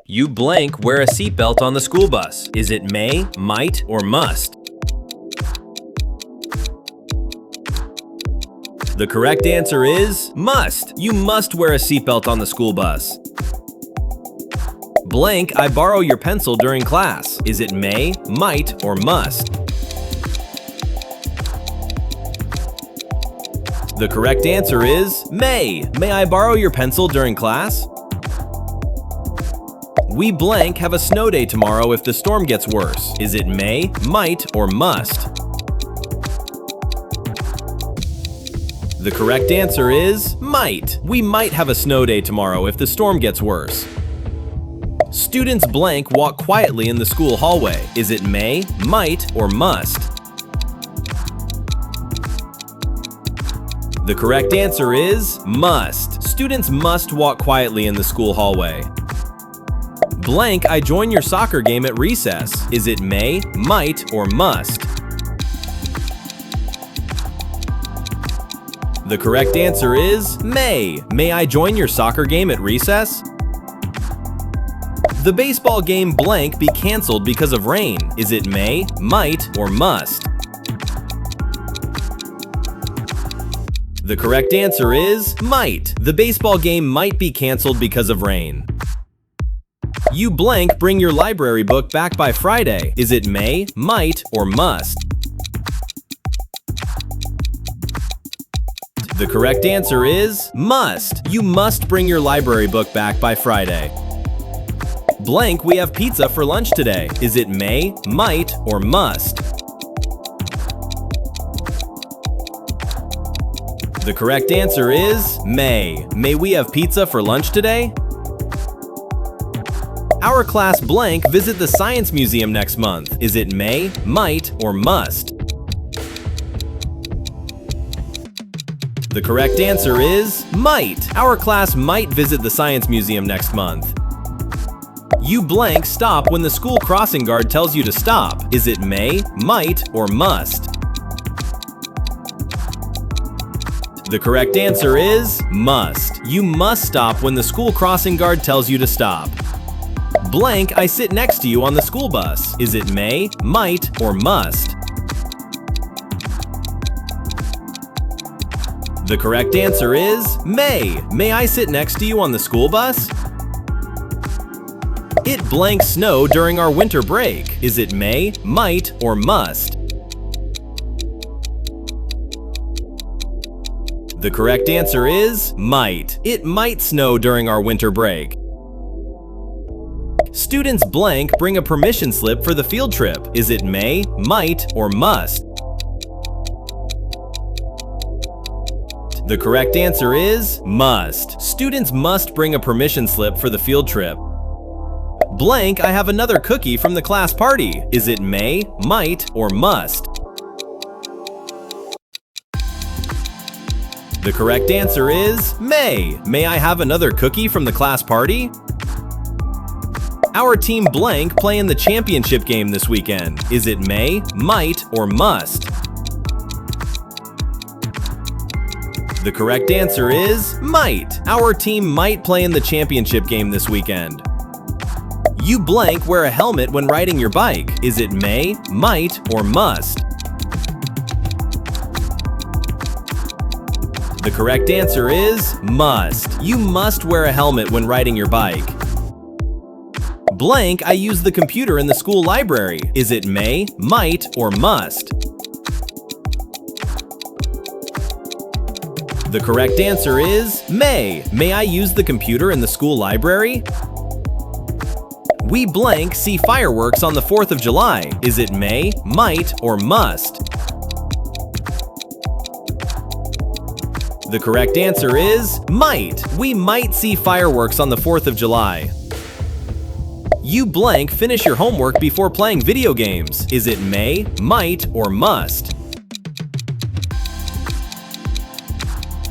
You blank wear a seatbelt on the school bus. Is it may, might, or must? The correct answer is must. You must wear a seatbelt on the school bus. Blank, I borrow your pencil during class. Is it may, might, or must? The correct answer is may. May I borrow your pencil during class? We blank have a snow day tomorrow if the storm gets worse. Is it may, might, or must? The correct answer is might. We might have a snow day tomorrow if the storm gets worse. Students blank walk quietly in the school hallway. Is it may, might, or must? The correct answer is must. Students must walk quietly in the school hallway. Blank, I join your soccer game at recess. Is it may, might, or must? The correct answer is may. May I join your soccer game at recess? The baseball game blank be canceled because of rain. Is it may, might, or must? The correct answer is might. The baseball game might be canceled because of rain. You blank bring your library book back by Friday. Is it may, might, or must? The correct answer is must. You must bring your library book back by Friday. Blank, we have pizza for lunch today. Is it may, might, or must? The correct answer is may. May we have pizza for lunch today? Our class blank visit the Science Museum next month. Is it may, might, or must? The correct answer is might. Our class might visit the Science Museum next month. You blank stop when the school crossing guard tells you to stop. Is it may, might, or must? The correct answer is must. You must stop when the school crossing guard tells you to stop. Blank, I sit next to you on the school bus. Is it may, might, or must? The correct answer is may. May I sit next to you on the school bus? It blank snow during our winter break. Is it may, might, or must? The correct answer is might. It might snow during our winter break. Students blank bring a permission slip for the field trip. Is it may, might, or must? The correct answer is must. Students must bring a permission slip for the field trip. Blank, I have another cookie from the class party. Is it may, might, or must? The correct answer is may. May I have another cookie from the class party? Our team blank play in the championship game this weekend. Is it may, might, or must? The correct answer is might. Our team might play in the championship game this weekend. You blank wear a helmet when riding your bike. Is it may, might, or must? The correct answer is must. You must wear a helmet when riding your bike. Blank, I use the computer in the school library. Is it may, might, or must? The correct answer is may. May I use the computer in the school library? We blank see fireworks on the 4th of July. Is it may, might, or must? The correct answer is might. We might see fireworks on the 4th of July. You blank finish your homework before playing video games. Is it may, might, or must?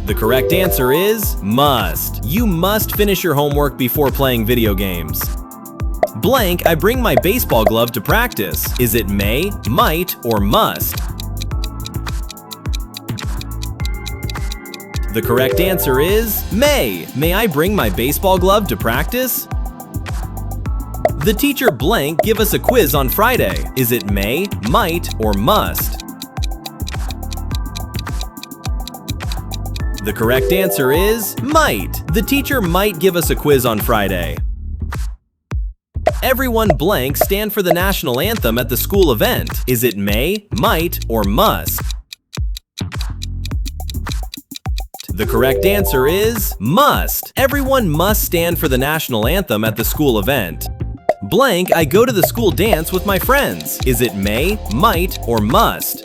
The correct answer is must. You must finish your homework before playing video games. Blank, I bring my baseball glove to practice. Is it may, might, or must? The correct answer is may. May I bring my baseball glove to practice? The teacher blank give us a quiz on Friday. Is it may, might, or must? The correct answer is might. The teacher might give us a quiz on Friday. Everyone blank stand for the national anthem at the school event. Is it may, might, or must? The correct answer is must. Everyone must stand for the national anthem at the school event. Blank, I go to the school dance with my friends. Is it may, might, or must?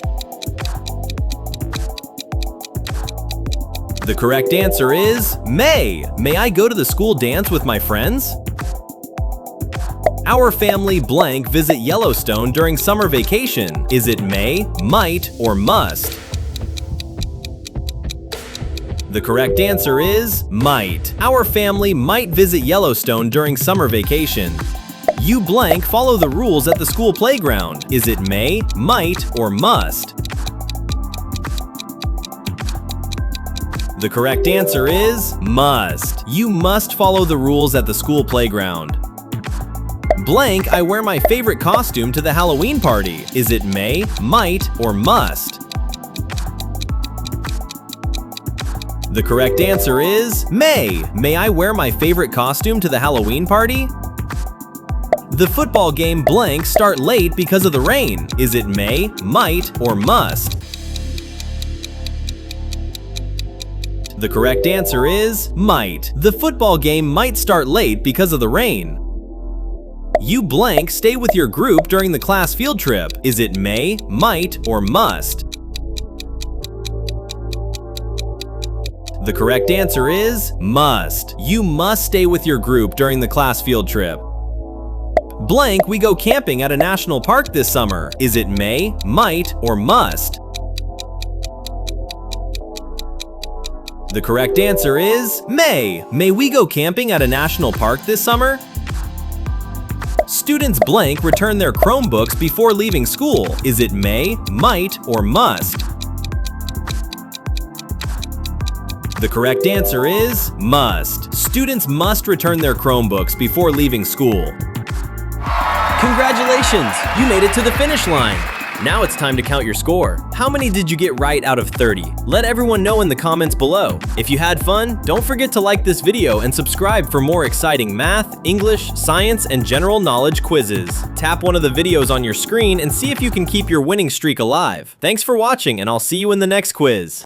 The correct answer is may. May I go to the school dance with my friends? Our family blank visit Yellowstone during summer vacation. Is it may, might, or must? The correct answer is might. Our family might visit Yellowstone during summer vacation. You blank follow the rules at the school playground. Is it may, might, or must? The correct answer is must. You must follow the rules at the school playground. Blank, I wear my favorite costume to the Halloween party. Is it may, might, or must? The correct answer is may. May I wear my favorite costume to the Halloween party? The football game blank start late because of the rain. Is it may, might, or must? The correct answer is might. The football game might start late because of the rain. You blank stay with your group during the class field trip. Is it may, might, or must? The correct answer is must. You must stay with your group during the class field trip. Blank, we go camping at a national park this summer. Is it may, might, or must? The correct answer is may. May we go camping at a national park this summer? Students blank return their Chromebooks before leaving school. Is it may, might, or must? The correct answer is must. Students must return their Chromebooks before leaving school. Congratulations! You made it to the finish line! Now it's time to count your score. How many did you get right out of 30? Let everyone know in the comments below. If you had fun, don't forget to like this video and subscribe for more exciting math, English, science, and general knowledge quizzes. Tap one of the videos on your screen and see if you can keep your winning streak alive. Thanks for watching, and I'll see you in the next quiz.